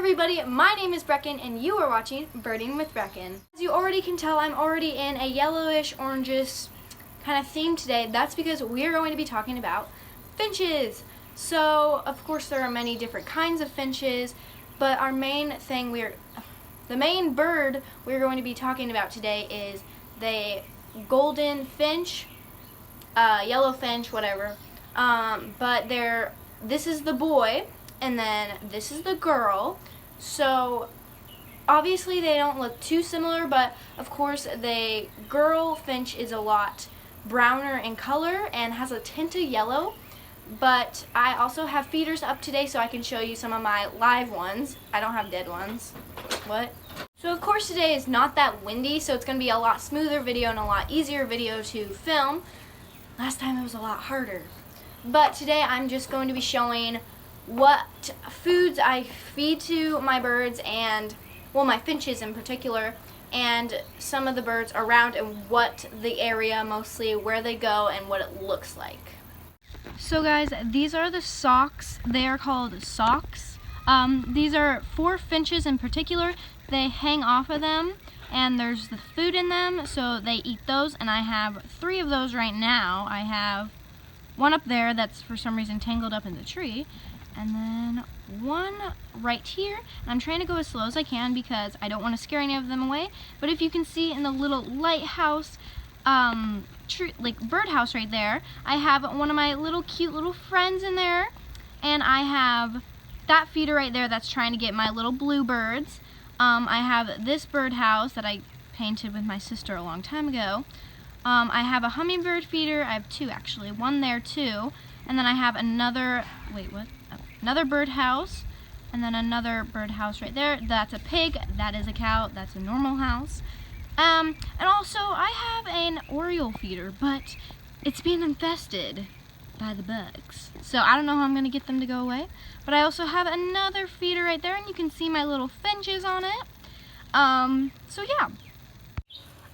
everybody, my name is Brecken and you are watching Birding with Brecken. As you already can tell, I'm already in a yellowish, orangish kind of theme today. That's because we are going to be talking about finches. So, of course, there are many different kinds of finches, but our main thing the main bird we're going to be talking about today is the golden finch, yellow finch, whatever. But this is the boy, and then this is the girl. So obviously they don't look too similar, but of course the girl finch is a lot browner in color and has a tint of yellow. But I also have feeders up today, so I can show you some of my live ones. I don't have dead ones. What? So of course today is not that windy, so it's going to be a lot smoother video and a lot easier video to film. Last time it was a lot harder. But today I'm just going to be showing what foods I feed to my birds and, well, my finches in particular, and some of the birds around and what the area, mostly where they go and what it looks like. So guys, these are the socks. They are called socks. These are 4 finches in particular. They hang off of them and there's the food in them, so they eat those, and I have 3 of those right now. I have one up there that's for some reason tangled up in the tree, and then one right here. And I'm trying to go as slow as I can because I don't want to scare any of them away. But if you can see in the little lighthouse, like birdhouse right there, I have one of my little cute little friends in there, and I have that feeder right there that's trying to get my little bluebirds. I have this birdhouse that I painted with my sister a long time ago. I have a hummingbird feeder. I have 2 actually, one there too, and then I have another, another birdhouse, and then another birdhouse right there. That's a pig, that is a cow, that's a normal house. And also I have an oriole feeder, but it's being infested by the bugs. So I don't know how I'm going to get them to go away. But I also have another feeder right there, and you can see my little finches on it. So yeah.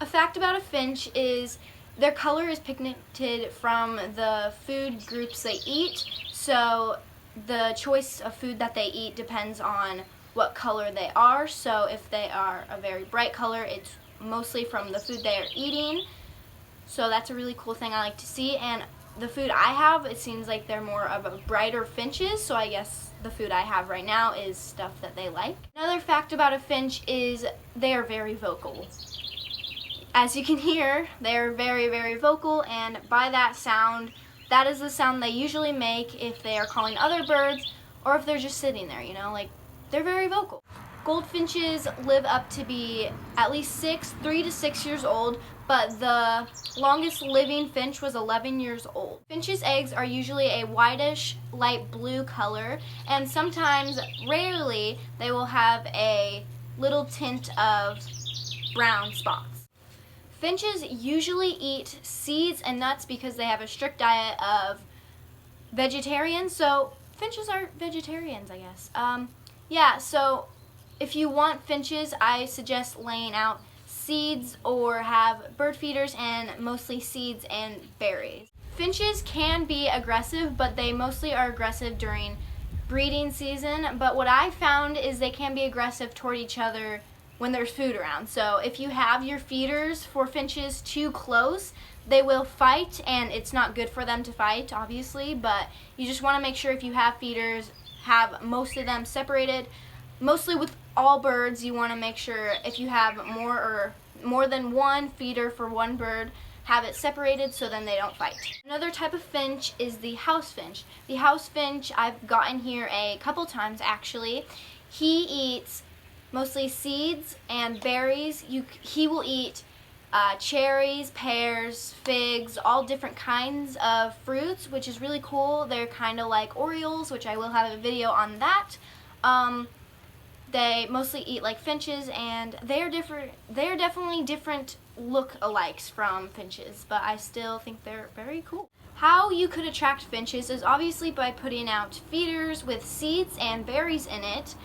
A fact about a finch is their color is pigmented from the food groups they eat. So the choice of food that they eat depends on what color they are. So if they are a very bright color, it's mostly from the food they are eating. So that's a really cool thing I like to see. And the food I have, it seems like they're more of a brighter finches, so I guess the food I have right now is stuff that they like. Another fact about a finch is they are very vocal. As you can hear, they're very, very vocal, and by that sound, that is the sound they usually make if they are calling other birds or if they're just sitting there, you know, like, they're very vocal. Goldfinches live up to be at least 3 to 6 years old, but the longest living finch was 11 years old. Finches' eggs are usually a whitish, light blue color, and sometimes, rarely, they will have a little tint of brown spots. Finches usually eat seeds and nuts because they have a strict diet of vegetarians, so finches are vegetarians, I guess. Yeah, so if you want finches, I suggest laying out seeds or have bird feeders and mostly seeds and berries. Finches can be aggressive, but they mostly are aggressive during breeding season. But what I found is they can be aggressive toward each other when there's food around. So if you have your feeders for finches too close, they will fight, and it's not good for them to fight, obviously, but you just want to make sure if you have feeders, have most of them separated. Mostly with all birds, you want to make sure if you have more than one feeder for one bird, have it separated so then they don't fight. Another type of finch is the house finch. The house finch, I've gotten here a couple times actually. He eats mostly seeds and berries. He will eat cherries, pears, figs, all different kinds of fruits, which is really cool. They're kind of like orioles, which I will have a video on that. They mostly eat like finches, and they are different. They are definitely different look-alikes from finches, but I still think they're very cool. How you could attract finches is obviously by putting out feeders with seeds and berries in it.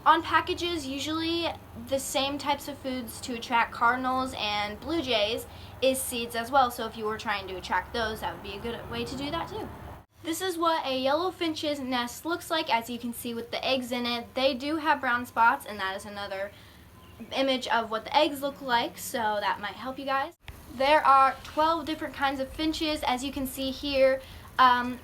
On packages, usually the same types of foods to attract cardinals and blue jays is seeds as well. So if you were trying to attract those, that would be a good way to do that too. This is what a yellow finch's nest looks like, as you can see with the eggs in it. They do have brown spots, and that is another image of what the eggs look like, so that might help you guys. There are 12 different kinds of finches, as you can see here. I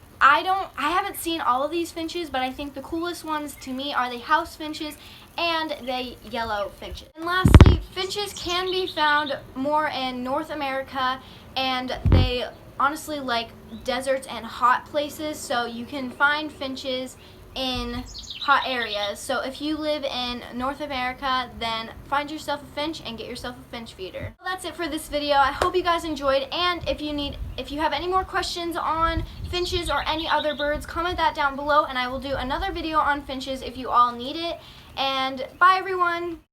haven't seen all of these finches, but I think the coolest ones to me are the house finches and the yellow finches. And lastly, finches can be found more in North America, and they honestly like deserts and hot places, so you can find finches in hot areas. So if you live in North America, then find yourself a finch and get yourself a finch feeder. Well, that's it for this video. I hope you guys enjoyed, and if you have any more questions on finches or any other birds, comment that down below and I will do another video on finches if you all need it. And bye everyone!